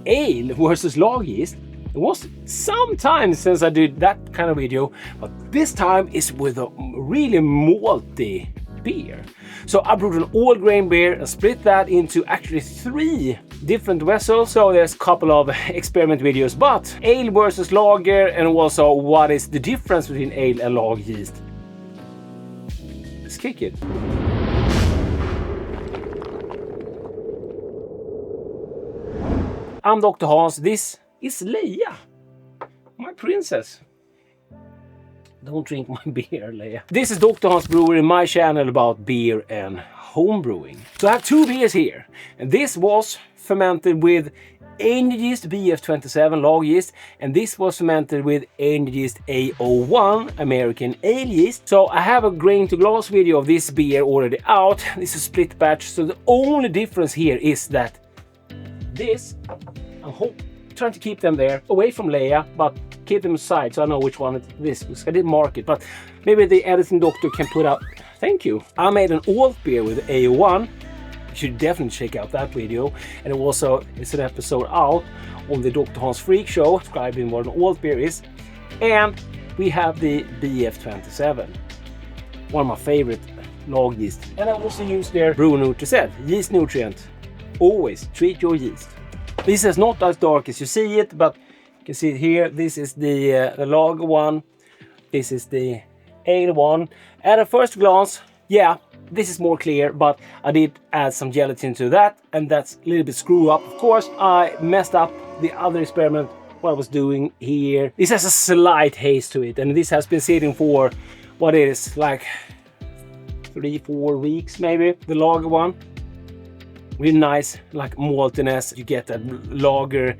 ale versus lager yeast. It was some time since I did that kind of video, but this time is with a really malty beer. So I brewed an all grain beer and split that into actually 3 different vessels. So there's a couple of experiment videos, but ale versus lager, and also what is the difference between ale and lager yeast. Let's kick it. I'm Dr. Hans. This is Leia, my princess. Don't drink my beer, Leia. This is Dr. Hans Brewery, my channel about beer and home brewing. So I have 2 beers here, and this was fermented with Angel Yeast BF27 lager yeast, and this was fermented with Angel Yeast A01 American ale yeast. So I have a grain to glass video of this beer already out. This is a split batch, so the only difference here is that this, I'm trying to keep them there away from Leia, but keep them aside so I know which one it is, because I didn't mark it, but maybe the editing doctor can put out. Thank you. I made an alt beer with A01. You should definitely check out that video, and it also is an episode out on the DrHans Freak Show describing what an alt beer is. And we have the BF27, one of my favorite lager yeast, and I also use their brew nutrient, yeast nutrient. Always treat your yeast. This is not as dark as you see it, but you can see it here. This is the lager one. This is the ale one. At a first glance, yeah, this is more clear, but I did add some gelatin to that, and that's a little bit screw up. Of course, I messed up the other experiment, what I was doing here. This has a slight haze to it, and this has been sitting for, what is, like 3-4 weeks maybe, the lager one. Really nice, like maltiness. You get that lager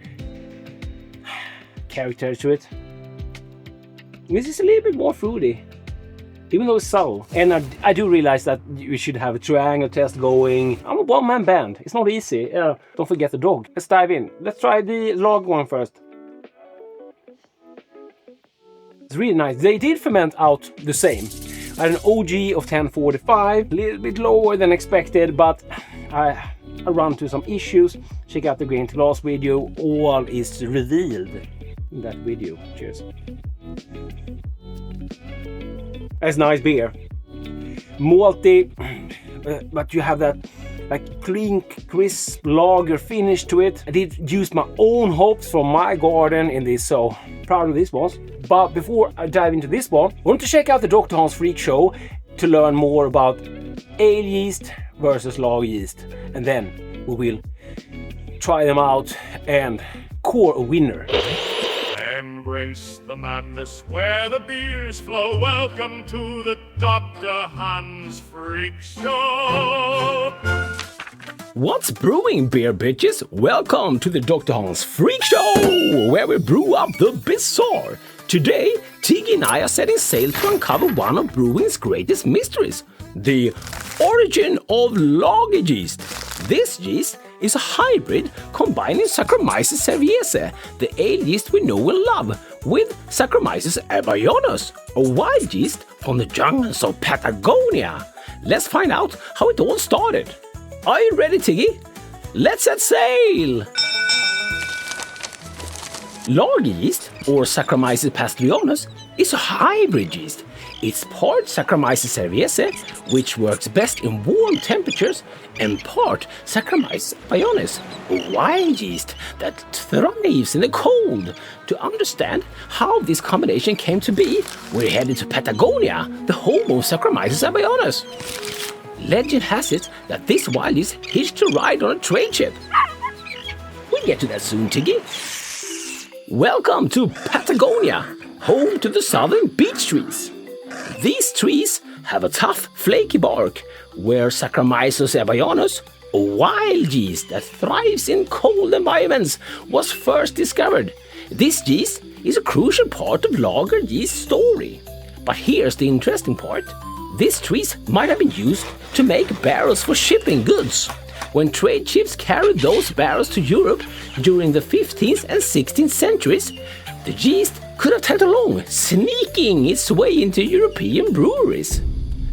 character to it. This is a little bit more fruity, even though it's subtle. And I do realize that you should have a triangle test going. I'm a one-man band. It's not easy. Don't forget the dog. Let's dive in. Let's try the lager one first. It's really nice. They did ferment out the same. I had an OG of 1045, a little bit lower than expected, but I run into some issues. Check out the grain to glass video. All is revealed in that video. Cheers. That's nice beer. Malty, but you have that like clean, crisp lager finish to it. I did use my own hops from my garden in this, so proud of this one. But before I dive into this one, I want to check out the DrHans Freak Show to learn more about ale yeast versus lager yeast, and then we will try them out and core a winner. Embrace the madness where the beers flow. Welcome to the DrHans Freak Show. What's brewing, beer bitches? Welcome to the DrHans Freak Show, where we brew up the bizarre. Today, Tiggy and I are setting sail to uncover one of brewing's greatest mysteries, the origin of lager yeast. This yeast is a hybrid combining Saccharomyces cerevisiae, the ale yeast we know and love, with Saccharomyces aeruginosus, a wild yeast from the jungles of Patagonia. Let's find out how it all started. Are you ready, Tiggy? Let's set sail! Lager yeast, or Saccharomyces pastorianus, is a hybrid yeast. It's part Saccharomyces cerevisiae, which works best in warm temperatures, and part Saccharomyces aeruginosus, a wild yeast that thrives in the cold. To understand how this combination came to be, we're headed to Patagonia, the home of Saccharomyces aeruginosus. Legend has it that this wild yeast hitched a ride on a trade ship. We'll get to that soon, Tiggy. Welcome to Patagonia, home to the southern beech trees. These trees have a tough, flaky bark, where Saccharomyces aeruginosus, a wild yeast that thrives in cold environments, was first discovered. This yeast is a crucial part of lager yeast story. But here's the interesting part. These trees might have been used to make barrels for shipping goods. When trade ships carried those barrels to Europe during the 15th and 16th centuries, the yeast could have tagged along, sneaking its way into European breweries.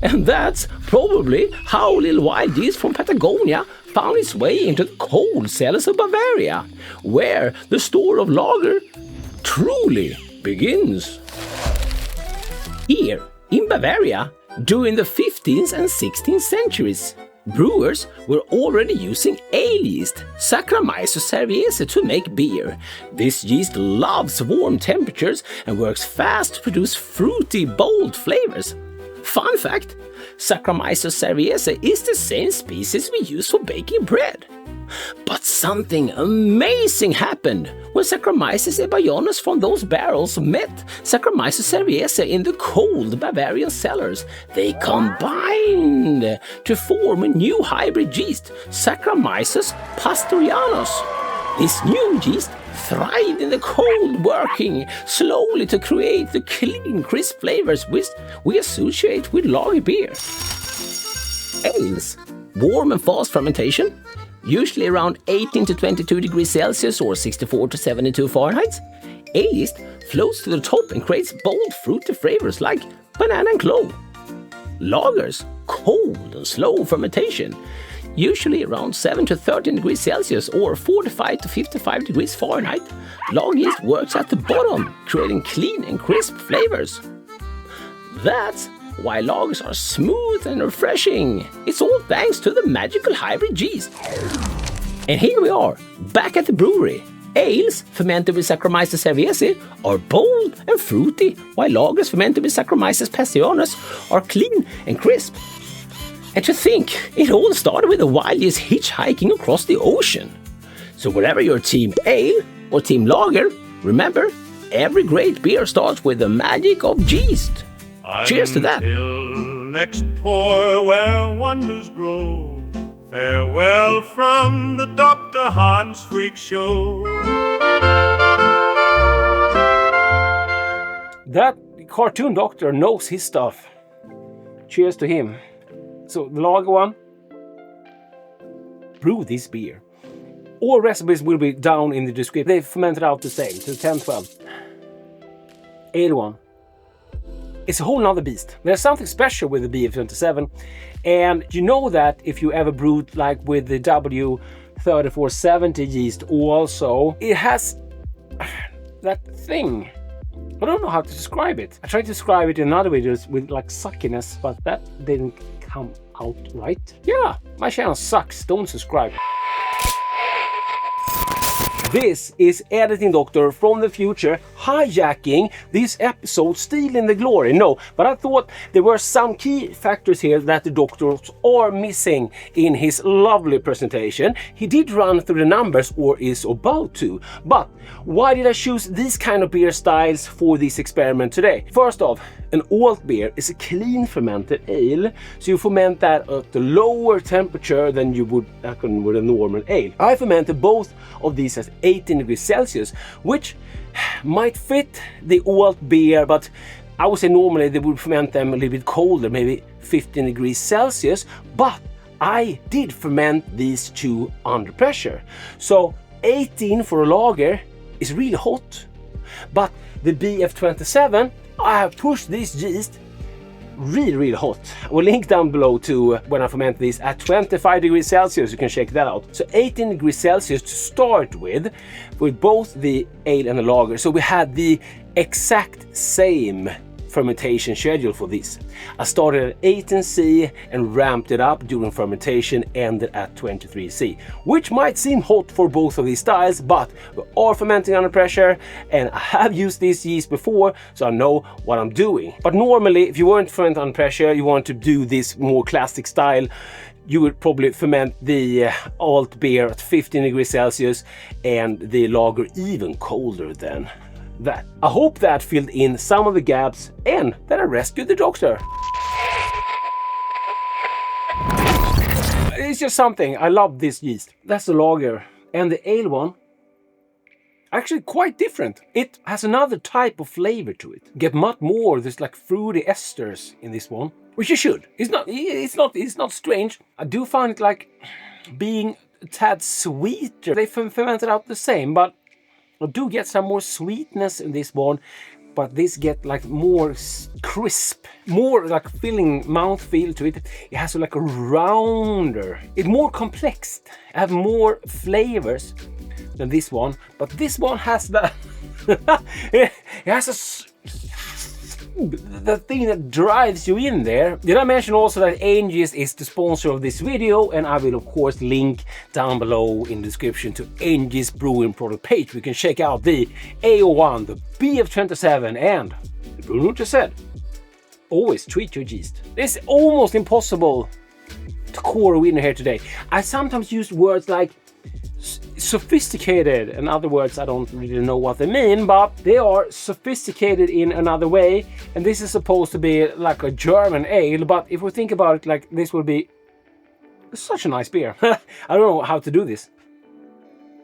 And that's probably how little wild yeast from Patagonia found its way into the cold cellars of Bavaria, where the story of lager truly begins. Here, in Bavaria, during the 15th and 16th centuries, brewers were already using ale yeast, Saccharomyces cerevisiae, to make beer. This yeast loves warm temperatures and works fast to produce fruity, bold flavors. Fun fact, Saccharomyces cerevisiae is the same species we use for baking bread. But something amazing happened when Saccharomyces ebaeonus from those barrels met Saccharomyces cerevisiae in the cold Bavarian cellars. They combined to form a new hybrid yeast, Saccharomyces pastorianus. This new yeast thrived in the cold, working slowly to create the clean, crisp flavors which we associate with lager beer. Ales, warm and fast fermentation, usually around 18 to 22 degrees Celsius or 64 to 72 Fahrenheit. Ale yeast floats to the top and creates bold, fruity flavors like banana and clove. Lagers, cold and slow fermentation, usually around 7 to 13 degrees Celsius or 45 to 55 degrees Fahrenheit. Lager yeast works at the bottom, creating clean and crisp flavors. That's why lagers are smooth and refreshing. It's all thanks to the magical hybrid yeast. And here we are, back at the brewery. Ales fermented with Saccharomyces cerevisiae are bold and fruity, while lagers fermented with Saccharomyces pastorianus are clean and crisp. And to think, it all started with the wild yeast hitchhiking across the ocean. So whatever your team ale or team lager, remember, every great beer starts with the magic of yeast. Cheers to that. Until next pour where wonders grow. Farewell from the DrHans Freak Show. That cartoon doctor knows his stuff. Cheers to him. So the lager one. Brew this beer. All recipes will be down in the description. They fermented out the same, to 10-12. Ale one. It's a whole nother beast. There's something special with the BF27, and you know that if you ever brewed like with the W3470 yeast also, it has that thing. I don't know how to describe it. I tried to describe it in other videos with like suckiness, but that didn't come out right. Yeah, my channel sucks. Don't subscribe. This is Editing Doctor from the future, hijacking this episode, stealing the glory. No, but I thought there were some key factors here that the doctors are missing in his lovely presentation. He did run through the numbers, or is about to. But why did I choose these kind of beer styles for this experiment today? First off, an alt beer is a clean fermented ale, so you ferment that at a lower temperature than you would with a normal ale. I fermented both of these at 18 degrees Celsius, which might fit the alt beer, but I would say normally they would ferment them a little bit colder, maybe 15 degrees Celsius, but I did ferment these two under pressure. So 18 for a lager is really hot, but the BF27, I have pushed this yeast really hot. I will link down below to when I ferment these at 25 degrees Celsius. You can check that out. So 18 degrees Celsius to start with both the ale and the lager. So we had the exact same fermentation schedule for this. I started at 18C and ramped it up during fermentation, ended at 23C, which might seem hot for both of these styles, but we are fermenting under pressure and I have used this yeast before, so I know what I'm doing. But normally, if you weren't fermenting under pressure, you want to do this more classic style, you would probably ferment the alt beer at 15 degrees Celsius and the lager even colder than that. I hope that filled in some of the gaps and that I rescued the doctor. It's just something. I love this yeast. That's the lager. And the ale one, actually quite different. It has another type of flavor to it. Get much more, there's like fruity esters in this one, which you should. It's not strange. I do find it like being a tad sweeter. They fermented out the same, but I do get some more sweetness in this one, but this get like more crisp, more like filling mouthfeel to it. It has like a rounder, it's more complex, have more flavors than this one, but this one has the it has the thing that drives you in there. Did I mention also that Angel Yeast is the sponsor of this video, and I will of course link down below in the description to Angel Yeast Brewing product page. We can check out the A01, the BF27 and the Bruno just said, always treat your yeast. It's almost impossible to core a winner here today. I sometimes use words like sophisticated, in other words I don't really know what they mean, but they are sophisticated in another way, and this is supposed to be like a German ale, but if we think about it, like this would be such a nice beer. I don't know how to do this.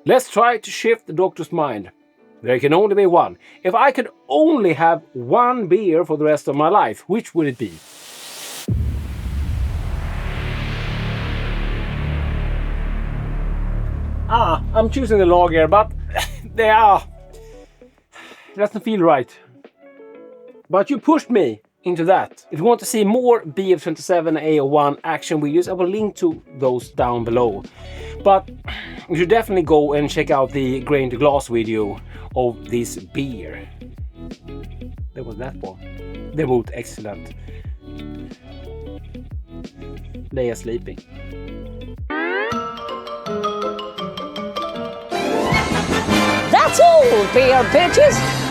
Let's try to shift the doctor's mind. There can only be one. If I could only have one beer for the rest of my life, which would it be? I'm choosing the lager, but they are. It doesn't feel right. But you pushed me into that. If you want to see more BF27 A01 action videos, I will link to those down below. But you should definitely go and check out the grain to glass video of this beer. There was that one. They both excellent. They are sleeping. That's all, beer bitches.